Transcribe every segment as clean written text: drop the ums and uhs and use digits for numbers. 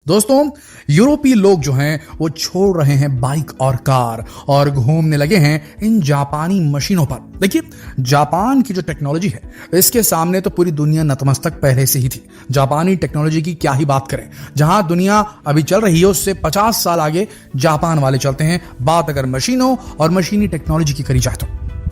दोस्तों, यूरोपीय लोग जो हैं वो छोड़ रहे हैं बाइक और कार और घूमने लगे हैं इन जापानी मशीनों पर। देखिए, जापान की जो टेक्नोलॉजी है इसके सामने तो पूरी दुनिया नतमस्तक पहले से ही थी। जापानी टेक्नोलॉजी की क्या ही बात करें, जहां दुनिया अभी चल रही है उससे 50 साल आगे जापान वाले चलते हैं, बात अगर मशीनों और मशीनी टेक्नोलॉजी की करी जाए तो।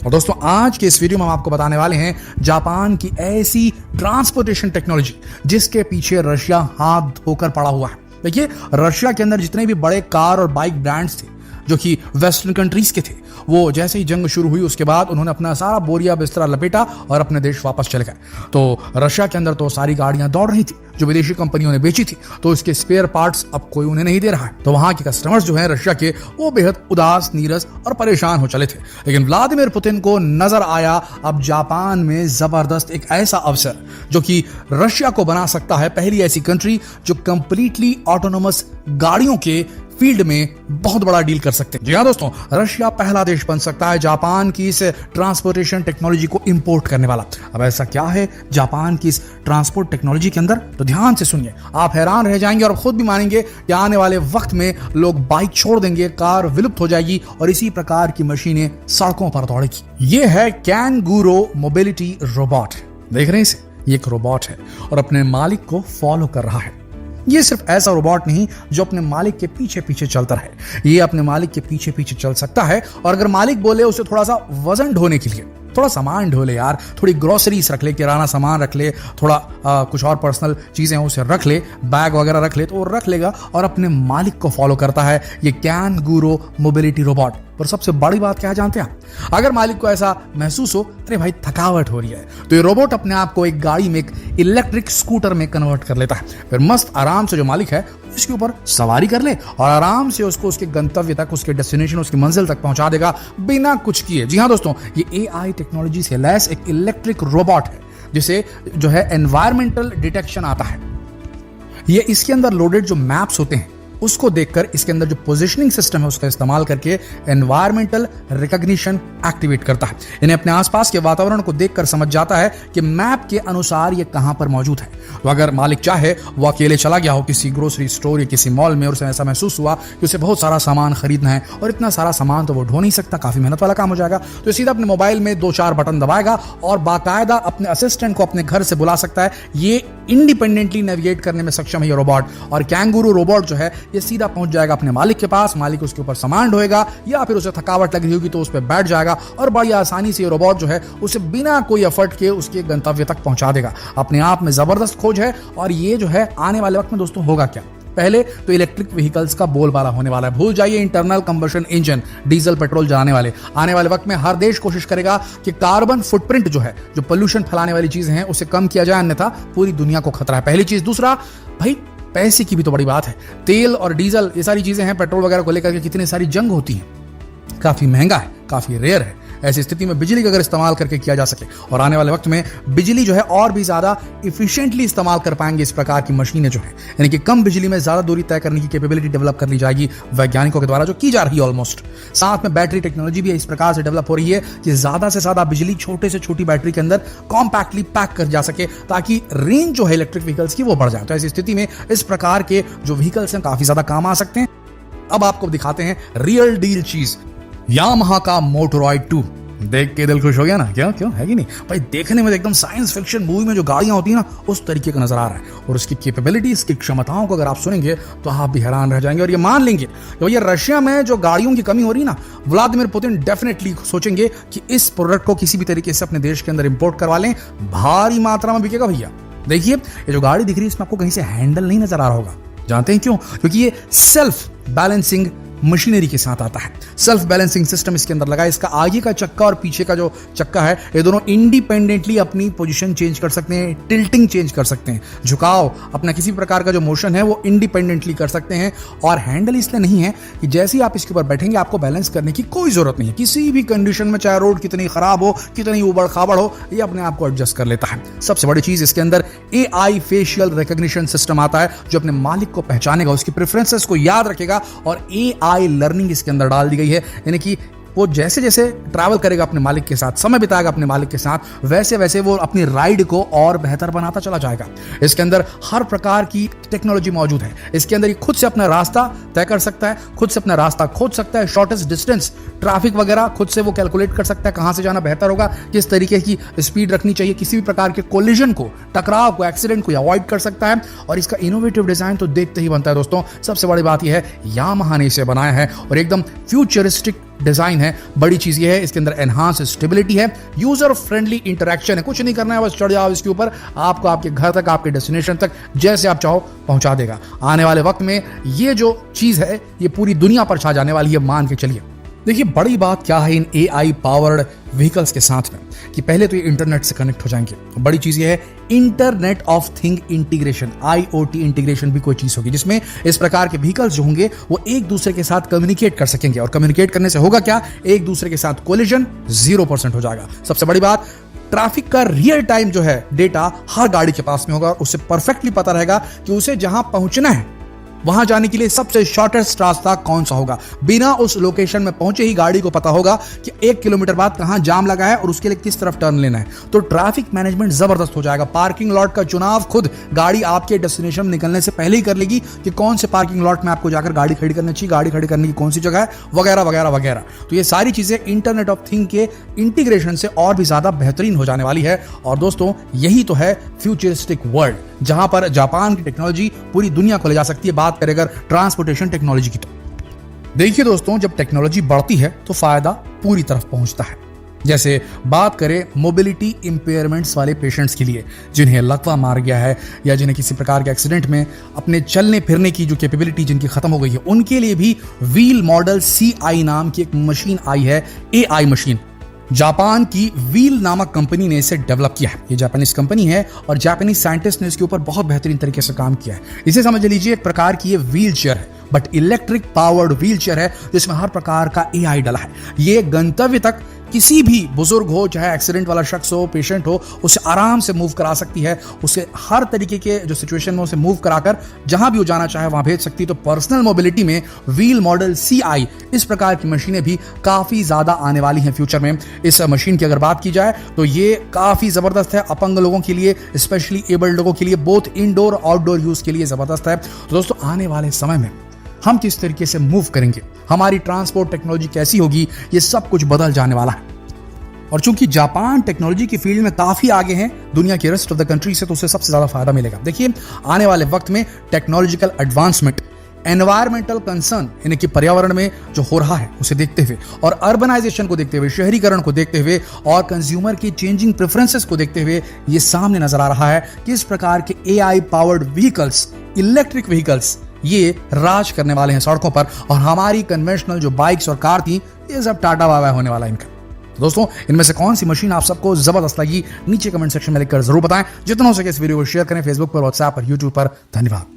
और दोस्तों, आज के इस वीडियो में हम आपको बताने वाले हैं जापान की ऐसी ट्रांसपोर्टेशन टेक्नोलॉजी जिसके पीछे रशिया हाथ धोकर पड़ा हुआ है। देखिए, रशिया के अंदर जितने भी बड़े कार और बाइक ब्रांड्स थे जो कि वेस्टर्न कंट्रीज के थे, वो जैसे ही जंग शुरू हुई उसके बाद उन्होंने अपना सारा बोरिया बिस्तरा लपेटा और अपने देश वापस चले गए। तो रशिया के अंदर तो सारी गाड़ियां दौड़ रही थी जो विदेशी कंपनियों ने बेची थी, तो इसके स्पेयर पार्ट्स अब कोई उन्हें नहीं दे रहा है। तो वहां के कस्टमर्स जो हैं रशिया के, वो बेहद उदास, नीरस और परेशान हो चले थे। लेकिन व्लादिमीर पुतिन को नजर आया अब जापान में जबरदस्त एक ऐसा अवसर जो कि रशिया को बना सकता है पहली ऐसी कंट्री जो कंप्लीटली ऑटोनोमस गाड़ियों के फील्ड में बहुत बड़ा डील कर सकते हैं। जी हाँ दोस्तों, रशिया पहला देश बन सकता है जापान की इस ट्रांसपोर्टेशन टेक्नोलॉजी को इंपोर्ट करने वाला। अब ऐसा क्या है जापान की इस ट्रांसपोर्ट टेक्नोलॉजी के अंदर, तो ध्यान से सुनिए, आप हैरान रह जाएंगे और खुद भी मानेंगे कि आने वाले वक्त में लोग बाइक छोड़ देंगे, कार विलुप्त हो जाएगी और इसी प्रकार की मशीनें सड़कों पर दौड़ेगी। ये है कैंगुरो मोबिलिटी रोबोट। देख रहे हैं इसे, ये एक रोबोट है और अपने मालिक को फॉलो कर रहा है। ये सिर्फ ऐसा रोबोट नहीं जो अपने मालिक के पीछे पीछे चलता रहे, ये अपने मालिक के पीछे पीछे चल सकता है और अगर मालिक बोले उसे थोड़ा सा वजन ढोने के लिए, थोड़ा सामान ढो ले यार, थोड़ी ग्रोसरीज रख ले, किराना सामान रख ले, थोड़ा कुछ और पर्सनल चीजें उसे रख ले, बैग वगैरह रख ले, तो वो रख लेगा और अपने मालिक को फॉलो करता है ये कैंगुरो मोबिलिटी रोबोट। और सबसे बड़ी बात क्या है जानते हैं, अगर मालिक को ऐसा महसूस हो अरे भाई थकावट हो रही है, तो ये रोबोट अपने आप को एक गाड़ी में, एक इलेक्ट्रिक स्कूटर में कन्वर्ट कर लेता है। फिर मस्त आराम से जो मालिक है उसके ऊपर सवारी कर ले और आराम से उसको उसके गंतव्य तक, उसके डेस्टिनेशन, उसकी मंजिल तक पहुंचा देगा बिना कुछ किए। जी हाँ दोस्तों, ये एआई टेक्नोलॉजी से लैस एक इलेक्ट्रिक रोबोट है जिसे जो है एनवायरमेंटल डिटेक्शन आता है। ये इसके अंदर लोडेड जो मैप्स होते हैं उसको देखकर इसके अंदर जो पोजीशनिंग सिस्टम है उसका इस्तेमाल करके एनवायरमेंटल रिकॉग्निशन एक्टिवेट करता है। इन्हें अपने आसपास के वातावरण को देखकर समझ जाता है कि मैप के अनुसार ये कहां पर मौजूद है। तो अगर मालिक चाहे वो अकेले चला गया हो किसी ग्रोसरी स्टोर या किसी मॉल में और उसे ऐसा महसूस हुआ कि उसे बहुत सारा सामान खरीदना है और इतना सारा सामान तो वो ढो नहीं सकता, काफी मेहनत वाला काम हो जाएगा, तो सीधा अपने मोबाइल में 2-4 बटन दबाएगा और बाकायदा अपने असिस्टेंट को अपने घर से बुला सकता है। ये इंडिपेंडेंटली नेविगेट करने में सक्षम है ये रोबोट, और कैंगुरो रोबोट जो है ये सीधा पहुंच जाएगा अपने मालिक के पास, मालिक उसके ऊपर सामान ढोएगा या फिर उसे थकावट लग रही होगी तो उस पर बैठ जाएगा और बड़ी आसानी से ये रोबोट जो है उसे बिना कोई एफर्ट के उसके गंतव्य तक पहुंचा देगा। अपने आप में जबरदस्त खोज है और ये जो है आने वाले वक्त में दोस्तों होगा क्या, पहले तो इलेक्ट्रिक व्हीकल्स का बोलबाला होने वाला है। भूल जाइए internal combustion engine, diesel petrol जलाने वाले। आने वाले वक्त में हर देश कोशिश करेगा कि कार्बन फुटप्रिंट जो है, जो पोल्यूशन फैलाने वाली चीजें हैं, उसे कम किया जाए, अन्यथा पूरी दुनिया को खतरा है। पहली चीज। दूसरा, भाई पैसे की भी तो बड़ी बात है। तेल और डीजल ये सारी चीजें हैं, पेट्रोल वगैरह को लेकर के कितनी सारी जंग होती है, काफी महंगा है, काफी रेयर है। ऐसी स्थिति में बिजली का अगर इस्तेमाल करके किया जा सके और आने वाले वक्त में बिजली जो है और भी ज्यादा इफिशिएंटली इस्तेमाल कर पाएंगे इस प्रकार की मशीनें जो है, यानी कि कम बिजली में ज्यादा दूरी तय करने की कैपेबिलिटी डेवलप कर ली जाएगी वैज्ञानिकों के द्वारा, जो की जा रही है ऑलमोस्ट। साथ में बैटरी टेक्नोलॉजी भी इस प्रकार से डेवलप हो रही है कि ज्यादा से ज्यादा बिजली छोटे से छोटी बैटरी के अंदर कॉम्पैक्टली पैक कर जा सके ताकि रेंज जो है इलेक्ट्रिक व्हीकल्स की वो बढ़ जाए। तो ऐसी स्थिति में इस प्रकार के जो व्हीकल्स हैं काफी ज्यादा काम आ सकते हैं। अब आपको दिखाते हैं रियल डील चीज, यामाहा का मोटोरॉयड 2। देख के दिल खुश हो गया ना, क्यों है कि नहीं भाई, देखने में एकदम साइंस फिक्शन मूवी में जो गाड़ियां होती है ना उस तरीके का नजर आ रहा है। और उसकी कैपेबिलिटी, इसकी क्षमताओं को अगर आप सुनेंगे तो आप भी हैरान रह जाएंगे और ये मान लेंगे कि भैया रशिया में जो गाड़ियों की कमी हो रही है ना, व्लादिमीर पुतिन डेफिनेटली सोचेंगे कि इस प्रोडक्ट को किसी भी तरीके से अपने देश के अंदर इंपोर्ट करवा लें, भारी मात्रा में बिकेगा भैया। देखिए, ये जो गाड़ी दिख रही है इसमें आपको कहीं से हैंडल नहीं नजर आ रहा होगा। जानते हैं क्यों? क्योंकि ये सेल्फ बैलेंसिंग मशीनरी के साथ आता है। सेल्फ बैलेंसिंग सिस्टम इसके अंदर लगा है। इसका आगे का चक्का और पीछे का जो चक्का है ये दोनों इंडिपेंडेंटली अपनी पोजीशन चेंज कर सकते हैं, टिल्टिंग चेंज कर सकते हैं, झुकाव, अपना किसी प्रकार का जो मोशन है वो इंडिपेंडेंटली कर सकते हैं। और हैंडल इसलिए नहीं है कि जैसे ही आप इसके ऊपर बैठेंगे आपको बैलेंस करने की कोई जरूरत नहीं है। किसी भी कंडीशन में, चाहे रोड कितनी खराब हो, कितनी उबड़ खाबड़ हो, ये अपने आप को एडजस्ट कर लेता है। सबसे बड़ी चीज, इसके अंदर एआई फेशियल रिकॉग्निशन सिस्टम आता है जो अपने मालिक को पहचानेगा, उसकी प्रेफरेंसेस को याद रखेगा और एआई लर्निंग इसके अंदर डाल दी गई है, यानी कि वो जैसे जैसे ट्रैवल करेगा अपने मालिक के साथ, समय बिताएगा अपने मालिक के साथ, वैसे वैसे वो अपनी राइड को और बेहतर बनाता चला जाएगा। इसके अंदर हर प्रकार की टेक्नोलॉजी मौजूद है। इसके अंदर ये खुद से अपना रास्ता तय कर सकता है, खुद से अपना रास्ता खोज सकता है, शॉर्टेस्ट डिस्टेंस, ट्रैफिक वगैरह खुद से वो कैलकुलेट कर सकता है, कहां से जाना बेहतर होगा, किस तरीके की स्पीड रखनी चाहिए, किसी भी प्रकार के कोलिजन को, टकराव को, एक्सीडेंट को अवॉइड कर सकता है। और इसका इनोवेटिव डिजाइन तो देखते ही बनता है दोस्तों। सबसे बड़ी बात यह है यामाहा ने इसे बनाया है और एकदम फ्यूचरिस्टिक डिजाइन है। बड़ी चीज ये है इसके अंदर एनहांस स्टेबिलिटी है, यूजर फ्रेंडली इंटरेक्शन है। कुछ नहीं करना है, बस चढ़ जाओ इसके ऊपर, आपको आपके घर तक, आपके डेस्टिनेशन तक जैसे आप चाहो पहुंचा देगा। आने वाले वक्त में ये जो चीज है ये पूरी दुनिया पर छा जाने वाली है, मान के चलिए। देखिए बड़ी बात क्या है इन AI पावर्ड व्हीकल्स के साथ में कि पहले तो ये इंटरनेट से कनेक्ट हो जाएंगे। बड़ी चीज ये है internet of thing integration, IoT integration भी कोई चीज होगी जिसमें इस प्रकार के व्हीकल्स जो होंगे वो एक दूसरे के साथ कम्युनिकेट कर सकेंगे। और कम्युनिकेट करने से होगा क्या, एक दूसरे के साथ कोलिजन 0% हो जाएगा। सबसे बड़ी बात, ट्रैफिक का रियल टाइम जो है डेटा हर गाड़ी के पास में होगा और उससे परफेक्टली पता रहेगा कि उसे जहां पहुंचना है वहां जाने के लिए सबसे शॉर्टेस्ट रास्ता कौन सा होगा। बिना उस लोकेशन में पहुंचे ही गाड़ी को पता होगा कि 1 किलोमीटर बाद कहां जाम लगा है और उसके लिए किस तरफ टर्न लेना है। तो ट्रैफिक मैनेजमेंट जबरदस्त हो जाएगा। पार्किंग लॉट का चुनाव खुद गाड़ी आपके डेस्टिनेशन निकलने से पहले ही कर लेगी कि कौन से पार्किंग लॉट में आपको जाकर गाड़ी खड़ी करनी चाहिए, गाड़ी खड़ी करने की कौन सी जगह है, वगैरह वगैरह वगैरह। तो ये सारी चीजें इंटरनेट ऑफ थिंग के इंटीग्रेशन से और भी ज्यादा बेहतरीन हो जाने वाली है। और दोस्तों यही तो है फ्यूचरिस्टिक वर्ल्ड, जहां पर जापान की टेक्नोलॉजी पूरी दुनिया को ले जा सकती है। बात करें अगर ट्रांसपोर्टेशन टेक्नोलॉजी की तो देखिए दोस्तों, जब टेक्नोलॉजी बढ़ती है तो फायदा पूरी तरफ पहुंचता है। जैसे बात करें मोबिलिटी इंपेयरमेंट्स वाले पेशेंट्स के लिए जिन्हें लकवा मार गया है या जिन्हें किसी प्रकार के एक्सीडेंट में अपने चलने फिरने की जो कैपेबिलिटी जिनकी खत्म हो गई है, उनके लिए भी व्हील मॉडल CI नाम की एक मशीन आई है, AI मशीन। जापान की व्हील नामक कंपनी ने इसे डेवलप किया है। ये जापानीज कंपनी है और जापानीज साइंटिस्ट ने इसके ऊपर बहुत बेहतरीन तरीके से काम किया है। इसे समझ लीजिए एक प्रकार की ये व्हील चेयर है, but electric powered wheel chair है जिसमें हर प्रकार का AI डला है। ये गंतव्य तक किसी भी बुजुर्ग हो, चाहे एक्सीडेंट वाला शख्स हो, पेशेंट हो, उसे आराम से मूव करा सकती है। उसे हर तरीके के जो सिचुएशन में उसे मूव कराकर जहां भी वो जाना चाहे वहां भेज सकती है। तो पर्सनल मोबिलिटी में व्हील मॉडल CI इस प्रकार की मशीनें भी काफी ज्यादा आने वाली हैं फ्यूचर में। इस मशीन की अगर बात की जाए तो ये काफी जबरदस्त है अपंग लोगों के लिए, स्पेशली एबल्ड लोगों के लिए, बोथ इंडोर आउटडोर यूज के लिए जबरदस्त है। तो दोस्तों आने वाले समय में हम किस तरीके से मूव करेंगे, हमारी ट्रांसपोर्ट टेक्नोलॉजी कैसी होगी, ये सब कुछ बदल जाने वाला है। और चूंकि जापान टेक्नोलॉजी की फील्ड में काफी आगे हैं दुनिया के रेस्ट ऑफ द कंट्री से, तो उसे सबसे ज्यादा फायदा मिलेगा। देखिए आने वाले वक्त में टेक्नोलॉजिकल एडवांसमेंट, एनवायरमेंटल कंसर्न यानी कि पर्यावरण में जो हो रहा है उसे देखते हुए और अर्बनाइजेशन को देखते हुए, शहरीकरण को देखते हुए और कंज्यूमर की चेंजिंग प्रेफरेंसेस को देखते हुए ये सामने नजर आ रहा है कि इस प्रकार के AI powered vehicles, electric vehicles ये राज करने वाले हैं सड़कों पर। और हमारी कन्वेंशनल जो बाइक्स और कार थी ये सब टाटा बाय बाय होने वाला है इनका। दोस्तों इनमें से कौन सी मशीन आप सबको जबरदस्त लगी नीचे कमेंट सेक्शन में लिखकर जरूर बताएं। जितना हो सके इस वीडियो को शेयर करें, फेसबुक पर, व्हाट्सएप पर, यूट्यूब पर। धन्यवाद।